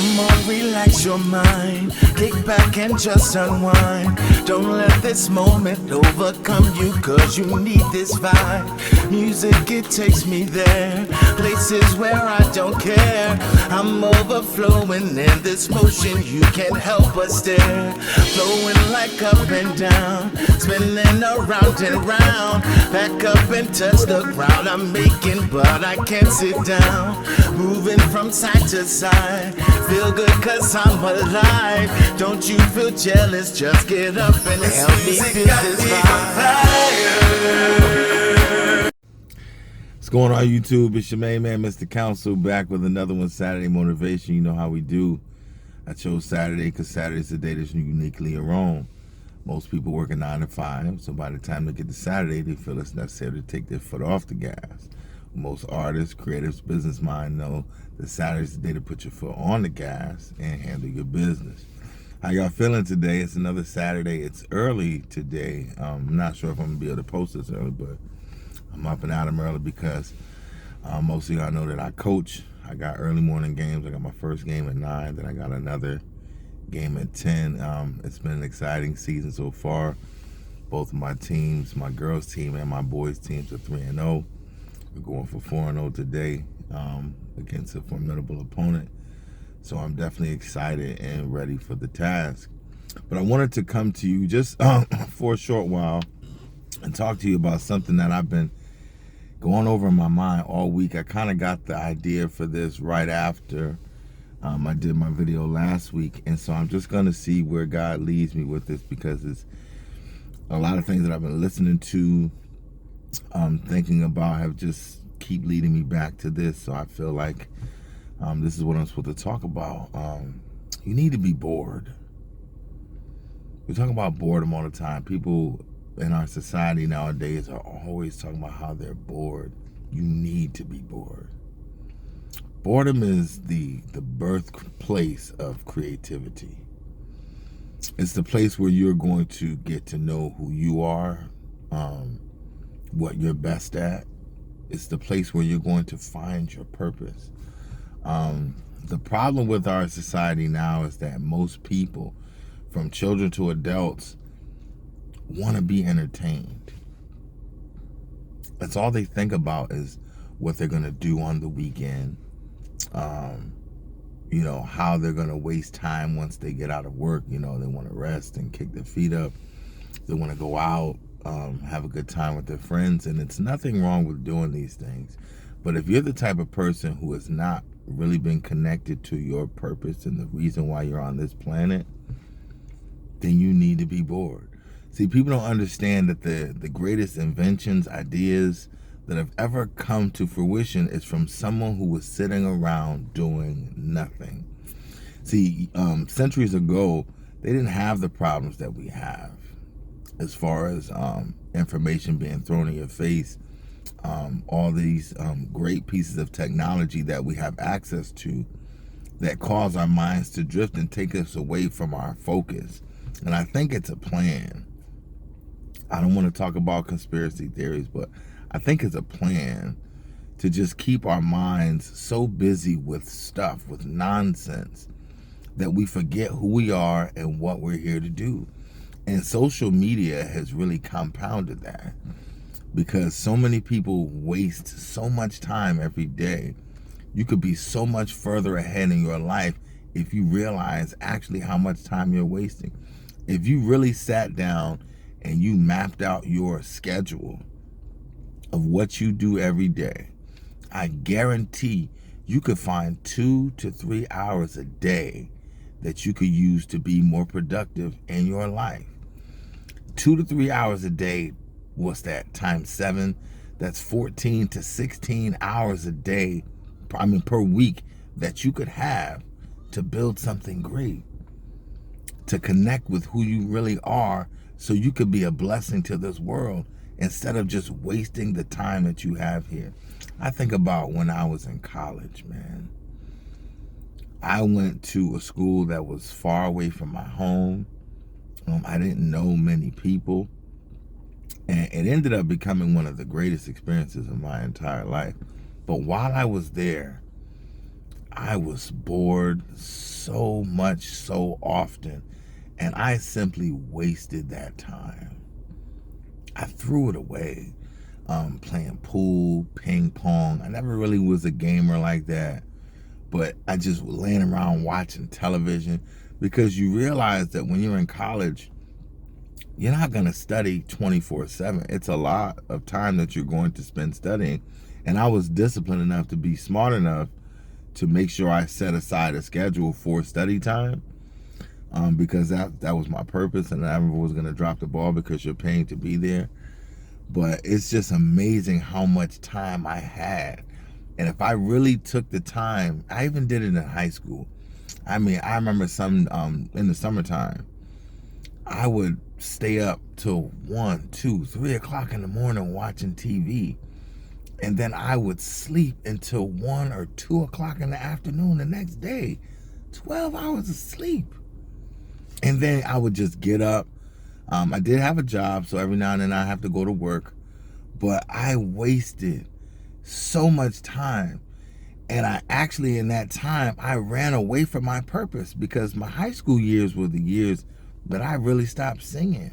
Come on, relax your mind. Kick back and just unwind. Don't let this moment overcome you, cause you need this vibe. Music, it takes me there. Places where I don't care. I'm overflowing in this motion, you can't help but stare. Flowing like up and down, spinning around and round. Back up and touch the ground. I'm making, but I can't sit down. Moving from side to side. Feel good cause I'm alive. Don't you feel jealous? Just get up and help me feel this vibe. What's going on, YouTube? It's your main man, Mr. Council, back with another one, Saturday Motivation. You know how we do. I chose Saturday because Saturday's the day that's uniquely your own. Most people work a 9 to 5, so by the time they get to Saturday, they feel it's necessary to take their foot off the gas. Most artists, creatives, business mind know that Saturday's the day to put your foot on the gas and handle your business. How y'all feeling today? It's another Saturday. It's early today. I'm not sure if I'm going to be able to post this early, but I'm up and at 'em early because most of y'all know that I coach. I got early morning games. I got my first game at 9, then I got another game at 10. It's been an exciting season so far. Both of my teams, my girls team and my boys teams, are 3-0. We're going for 4-0 today against a formidable opponent. So I'm definitely excited and ready for the task. But I wanted to come to you just for a short while and talk to you about something that I've been going over in my mind all week. I kind of got the idea for this right after I did my video last week. And so I'm just going to see where God leads me with this, because it's a lot of things that I've been listening to, thinking about, have just keep leading me back to this. So I feel like this is what I'm supposed to talk about. You need to be bored. We talk about boredom all the time. People in our society nowadays are always talking about how they're bored. You need to be bored. Boredom is the birthplace of creativity. It's the place where you're going to get to know who you are, what you're best at. It's the place where you're going to find your purpose. The problem with our society now is that most people, from children to adults, want to be entertained. That's all they think about, is what they're going to do on the weekend. How they're going to waste time once they get out of work. They want to rest and kick their feet up. They want to go out, have a good time with their friends. And it's nothing wrong with doing these things. But if you're the type of person who has not really been connected to your purpose and the reason why you're on this planet, then you need to be bored. See, people don't understand that the greatest inventions, ideas that have ever come to fruition is from someone who was sitting around doing nothing. See, centuries ago, they didn't have the problems that we have as far as information being thrown in your face, all these great pieces of technology that we have access to that cause our minds to drift and take us away from our focus. And I think it's a plan. I don't want to talk about conspiracy theories, but I think it's a plan to just keep our minds so busy with stuff, with nonsense, that we forget who we are and what we're here to do. And social media has really compounded that, because so many people waste so much time every day. You could be so much further ahead in your life if you realize actually how much time you're wasting. If you really sat down and you mapped out your schedule of what you do every day, I guarantee you could find 2 to 3 hours a day that you could use to be more productive in your life. 2 to 3 hours a day, what's that, times 7? That's 14 to 16 hours a day, per week, that you could have to build something great, to connect with who you really are, so you could be a blessing to this world instead of just wasting the time that you have here. I think about when I was in college, man. I went to a school that was far away from my home. I didn't know many people. And it ended up becoming one of the greatest experiences of my entire life. But while I was there, I was bored so much, so often, and I simply wasted that time. I threw it away. Playing pool, ping pong. I never really was a gamer like that, but I just was laying around watching television, because you realize that when you're in college, you're not going to study 24/7. It's a lot of time that you're going to spend studying. And I was disciplined enough to be smart enough to make sure I set aside a schedule for study time, because that was my purpose, and I never was going to drop the ball because you're paying to be there. But it's just amazing how much time I had. And if I really took the time, I even did it in high school. I mean, I remember in the summertime, I would stay up till 1, 2, 3 o'clock in the morning watching TV. And then I would sleep until 1 or 2 o'clock in the afternoon the next day. 12 hours of sleep. And then I would just get up. I did have a job, so every now and then I have to go to work. But I wasted so much time. And I actually, in that time, I ran away from my purpose, because my high school years were the years that I really stopped singing.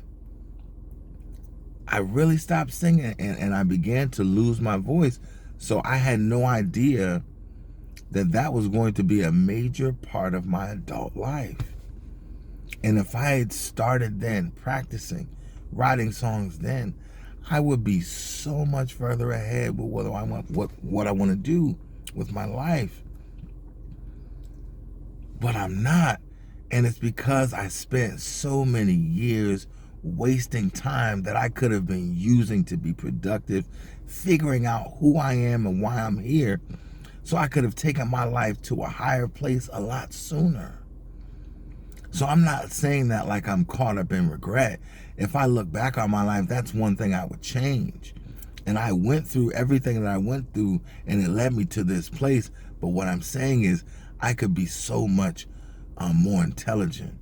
I really stopped singing, and I began to lose my voice. So I had no idea that was going to be a major part of my adult life. And if I had started then practicing, writing songs then, I would be so much further ahead with what I want to do with my life. But I'm not. And it's because I spent so many years wasting time that I could have been using to be productive, figuring out who I am and why I'm here, so I could have taken my life to a higher place a lot sooner. So I'm not saying that like I'm caught up in regret. If I look back on my life, that's one thing I would change. And I went through everything that I went through, and it led me to this place. But what I'm saying is, I could be so much more intelligent,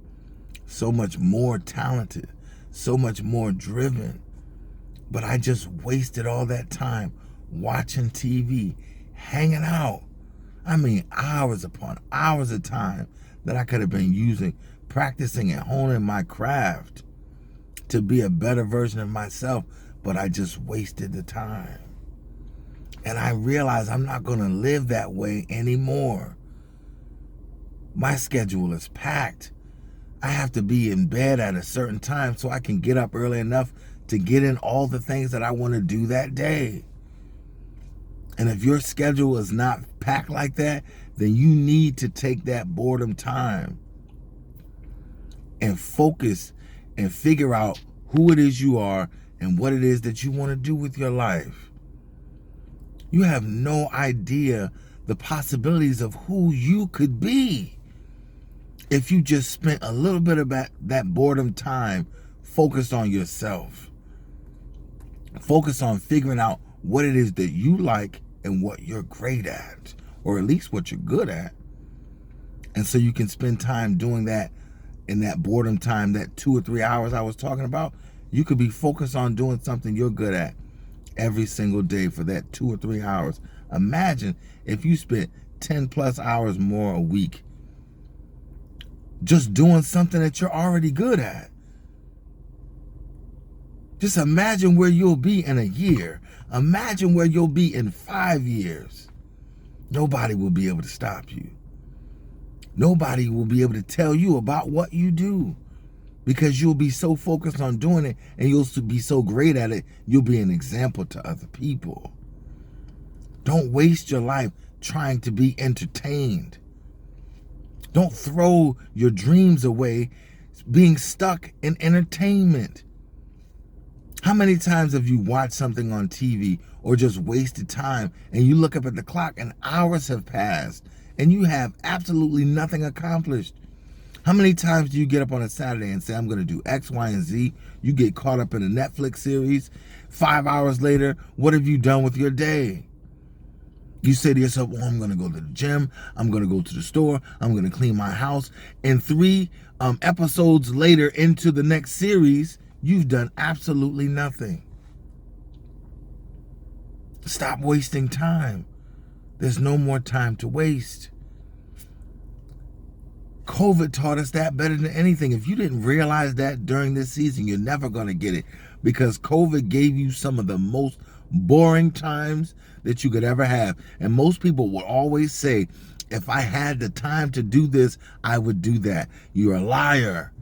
so much more talented, so much more driven. But I just wasted all that time watching TV, hanging out. I mean, hours upon hours of time that I could have been using, practicing and honing my craft to be a better version of myself. But I just wasted the time. And I realized I'm not going to live that way anymore. My schedule is packed. I have to be in bed at a certain time so I can get up early enough to get in all the things that I want to do that day. And if your schedule is not packed like that, then you need to take that boredom time and focus and figure out who it is you are and what it is that you want to do with your life. You have no idea the possibilities of who you could be if you just spent a little bit of that boredom time focused on yourself. Focus on figuring out what it is that you like and what you're great at, or at least what you're good at. And so you can spend time doing that. In that boredom time, that 2 or 3 hours I was talking about, you could be focused on doing something you're good at every single day for that 2 or 3 hours. Imagine if you spent 10 plus hours more a week just doing something that you're already good at. Just imagine where you'll be in a year. Imagine where you'll be in 5 years. Nobody will be able to stop you. Nobody will be able to tell you about what you do, because you'll be so focused on doing it, and you'll be so great at it, you'll be an example to other people. Don't waste your life trying to be entertained. Don't throw your dreams away being stuck in entertainment. How many times have you watched something on TV or just wasted time, and you look up at the clock and hours have passed and you have absolutely nothing accomplished? How many times do you get up on a Saturday and say, I'm going to do X, Y, and Z? You get caught up in a Netflix series. 5 hours later, what have you done with your day? You say to yourself, well, I'm going to go to the gym. I'm going to go to the store. I'm going to clean my house. And 3 episodes later into the next series, you've done absolutely nothing. Stop wasting time. There's no more time to waste. COVID taught us that better than anything. If you didn't realize that during this season, you're never going to get it, because COVID gave you some of the most boring times that you could ever have. And most people will always say, if I had the time to do this, I would do that. You're a liar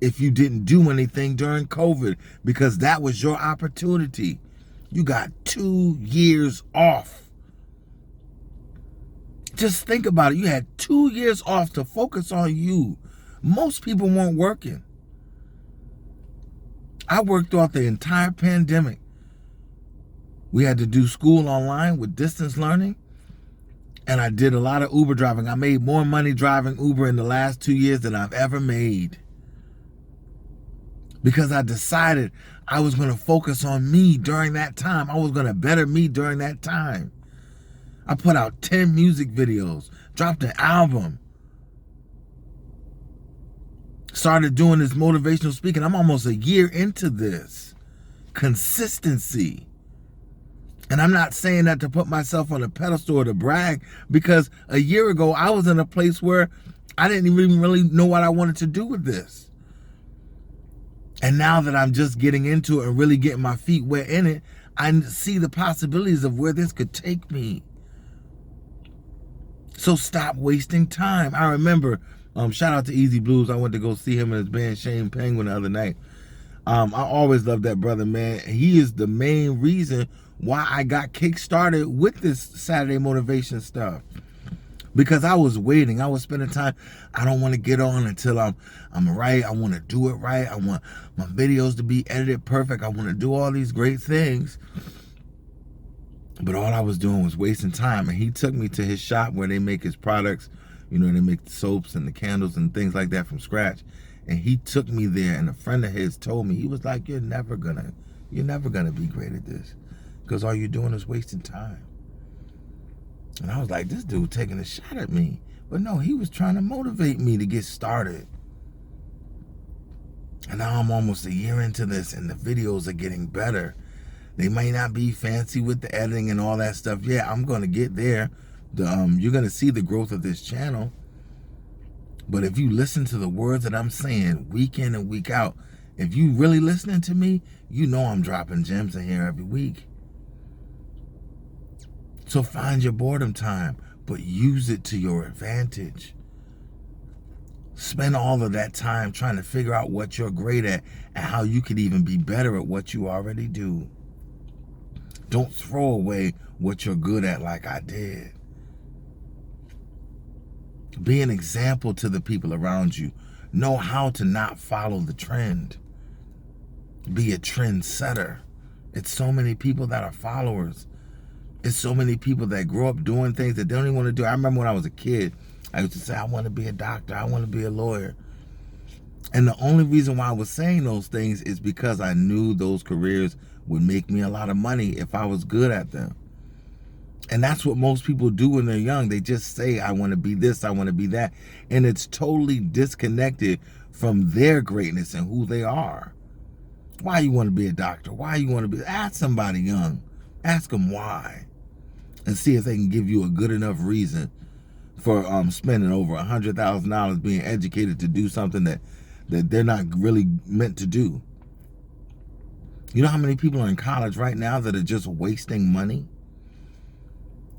if you didn't do anything during COVID, because that was your opportunity. You got 2 years off. Just think about it. You had 2 years off to focus on you. Most people weren't working. I worked throughout the entire pandemic. We had to do school online with distance learning. And I did a lot of Uber driving. I made more money driving Uber in the last 2 years than I've ever made. Because I decided I was going to focus on me during that time. I was going to better me during that time. I put out 10 music videos, dropped an album, started doing this motivational speaking. I'm almost a year into this. Consistency. And I'm not saying that to put myself on a pedestal or to brag, because a year ago I was in a place where I didn't even really know what I wanted to do with this. And now that I'm just getting into it and really getting my feet wet in it, I see the possibilities of where this could take me. So stop wasting time. I remember, shout out to Easy Blues. I went to go see him and his band Shane Penguin the other night. I always loved that brother, man. He is the main reason why I got kick-started with this Saturday motivation stuff. Because I was waiting. I was spending time. I don't want to get on until I'm right. I want to do it right. I want my videos to be edited perfect. I want to do all these great things. But all I was doing was wasting time. And he took me to his shop where they make his products. You know, they make the soaps and the candles and things like that from scratch. And he took me there, and a friend of his told me, he was like, you're never gonna be great at this, because all you're doing is wasting time. And I was like, this dude taking a shot at me. But no, he was trying to motivate me to get started. And now I'm almost a year into this, and the videos are getting better. They might not be fancy with the editing and all that stuff. Yeah, I'm going to get there. You're going to see the growth of this channel. But if you listen to the words that I'm saying week in and week out, if you really listening to me, you know I'm dropping gems in here every week. So find your boredom time, but use it to your advantage. Spend all of that time trying to figure out what you're great at and how you could even be better at what you already do. Don't throw away what you're good at like I did. Be an example to the people around you. Know how to not follow the trend. Be a trendsetter. It's so many people that are followers. It's so many people that grow up doing things that they don't even want to do. I remember when I was a kid, I used to say, I want to be a doctor. I want to be a lawyer. And the only reason why I was saying those things is because I knew those careers would make me a lot of money if I was good at them. And that's what most people do when they're young. They just say, I want to be this, I want to be that. And it's totally disconnected from their greatness and who they are. Why you want to be a doctor? Why you want to be? Ask somebody young. Ask them why. And see if they can give you a good enough reason for spending over $100,000 being educated to do something that they're not really meant to do. You know how many people are in college right now that are just wasting money?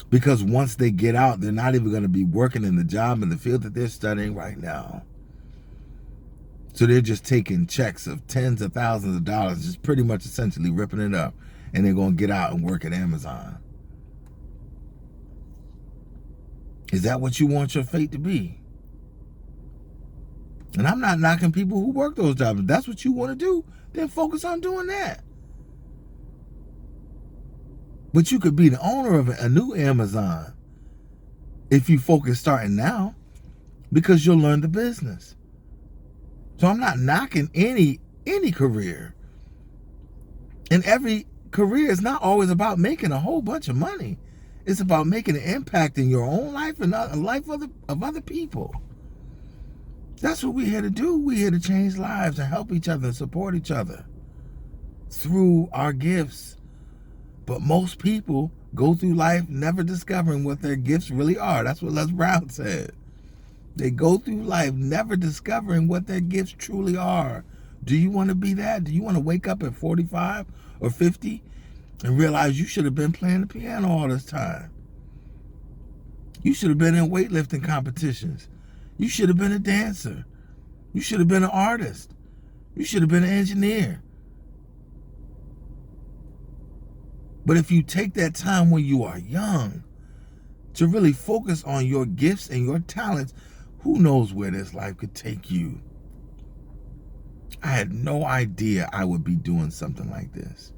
Because once they get out, they're not even going to be working in the job in the field that they're studying right now. So they're just taking checks of tens of thousands of dollars, just pretty much essentially ripping it up. And they're going to get out and work at Amazon. Is that what you want your fate to be? And I'm not knocking people who work those jobs. If that's what you want to do, then focus on doing that. But you could be the owner of a new Amazon if you focus starting now, because you'll learn the business. So I'm not knocking any career. And every career is not always about making a whole bunch of money. It's about making an impact in your own life and the life of other people. That's what we're here to do. We're here to change lives and help each other and support each other through our gifts. But most people go through life never discovering what their gifts really are. That's what Les Brown said. They go through life never discovering what their gifts truly are. Do you want to be that? Do you want to wake up at 45 or 50 and realize you should have been playing the piano all this time? You should have been in weightlifting competitions. You should have been a dancer. You should have been an artist. You should have been an engineer. But if you take that time when you are young to really focus on your gifts and your talents, who knows where this life could take you? I had no idea I would be doing something like this.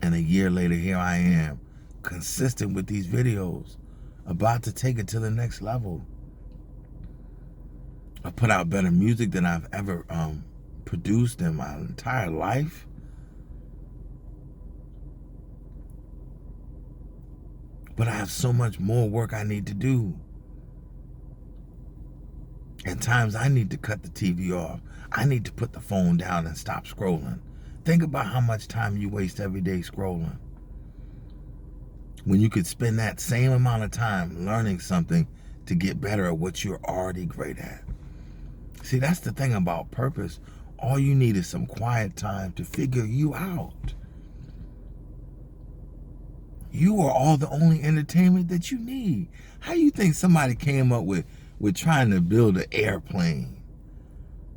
And a year later, here I am, consistent with these videos, about to take it to the next level. I put out better music than I've ever produced in my entire life. But I have so much more work I need to do. At times I need to cut the TV off. I need to put the phone down and stop scrolling. Think about how much time you waste every day scrolling, when you could spend that same amount of time learning something to get better at what you're already great at. See, that's the thing about purpose. All you need is some quiet time to figure you out. You are all the only entertainment that you need. How do you think somebody came up with trying to build an airplane,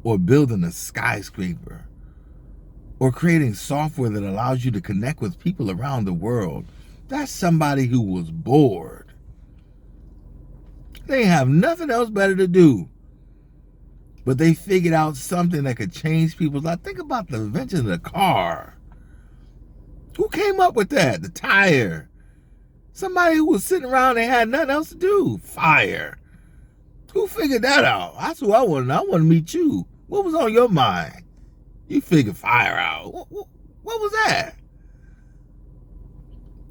or building a skyscraper, or creating software that allows you to connect with people around the world? That's somebody who was bored. They have nothing else better to do. But they figured out something that could change people's lives. Think about the invention of the car. Who came up with that? The tire. Somebody who was sitting around and had nothing else to do. Fire. Who figured that out? That's who I want to meet you. What was on your mind? You figured fire out. What was that?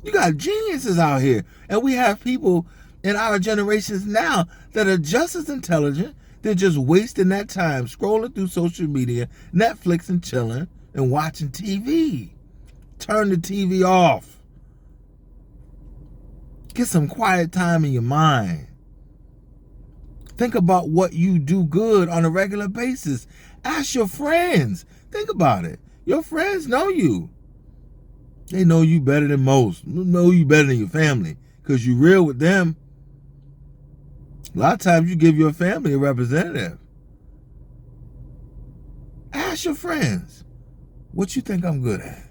You got geniuses out here. And we have people in our generations now that are just as intelligent. They're just wasting that time scrolling through social media, Netflix and chilling and watching TV. Turn the TV off. Get some quiet time in your mind. Think about what you do good on a regular basis. Ask your friends. Think about it. Your friends know you. They know you better than most. They know you better than your family because you're real with them. A lot of times you give your family a representative. Ask your friends, what you think I'm good at?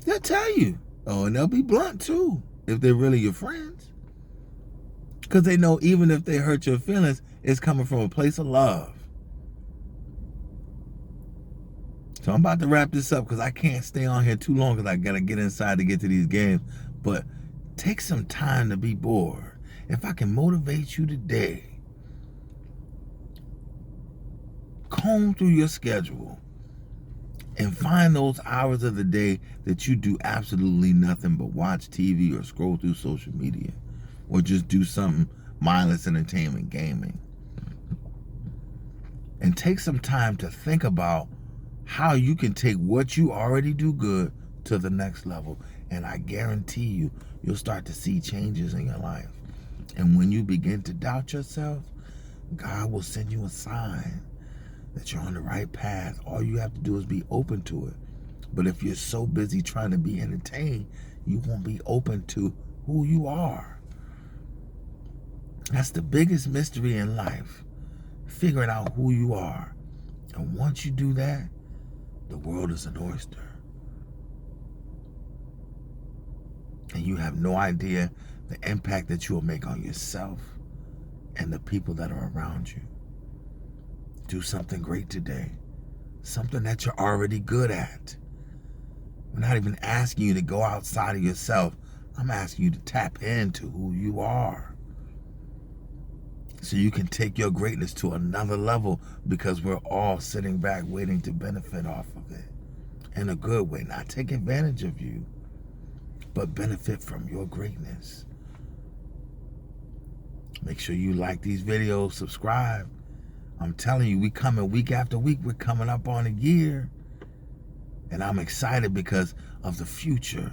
They'll tell you. Oh, and they'll be blunt too, if they're really your friends. Because they know even if they hurt your feelings, it's coming from a place of love. So I'm about to wrap this up because I can't stay on here too long because I got to get inside to get to these games. But take some time to be bored. If I can motivate you today, comb through your schedule and find those hours of the day that you do absolutely nothing but watch TV or scroll through social media or just do something mindless entertainment, gaming. And take some time to think about how you can take what you already do good to the next level. And I guarantee you, you'll start to see changes in your life. And when you begin to doubt yourself, God will send you a sign that you're on the right path. All you have to do is be open to it. But if you're so busy trying to be entertained, you won't be open to who you are. That's the biggest mystery in life, figuring out who you are. And once you do that, the world is an oyster. And you have no idea the impact that you will make on yourself and the people that are around you. Do something great today. Something that you're already good at. We're not even asking you to go outside of yourself. I'm asking you to tap into who you are, so you can take your greatness to another level, because we're all sitting back waiting to benefit off of it in a good way. Not take advantage of you, but benefit from your greatness. Make sure you like these videos, subscribe. I'm telling you, we coming week after week. We're coming up on a year. And I'm excited because of the future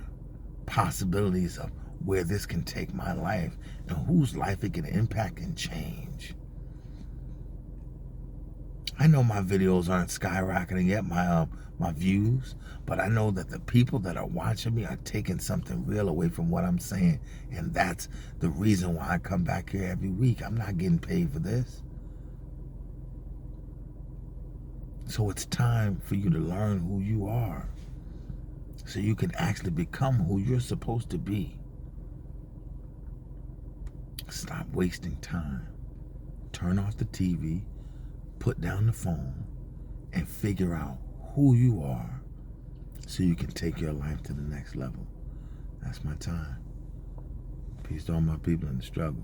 possibilities of where this can take my life and whose life it can impact and change. I know my videos aren't skyrocketing yet, my views, but I know that the people that are watching me are taking something real away from what I'm saying, and that's the reason why I come back here every week. I'm not getting paid for this. So it's time for you to learn who you are, so you can actually become who you're supposed to be. Stop wasting time. Turn off the TV, put down the phone, and figure out who you are so you can take your life to the next level. That's my time. Peace to all my people in the struggle.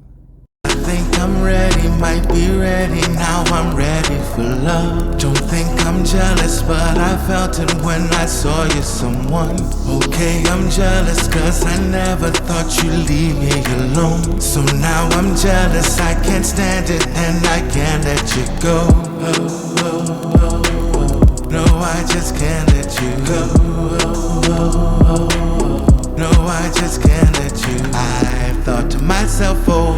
I think I'm ready, might be ready, now I'm ready for love. Don't think I'm jealous, but I felt it when I saw you someone. Okay, I'm jealous, cause I never thought you'd leave me alone. So now I'm jealous, I can't stand it, and I can't let you go. No, I just can't let you go. No, I just can't let you. I thought to myself, oh,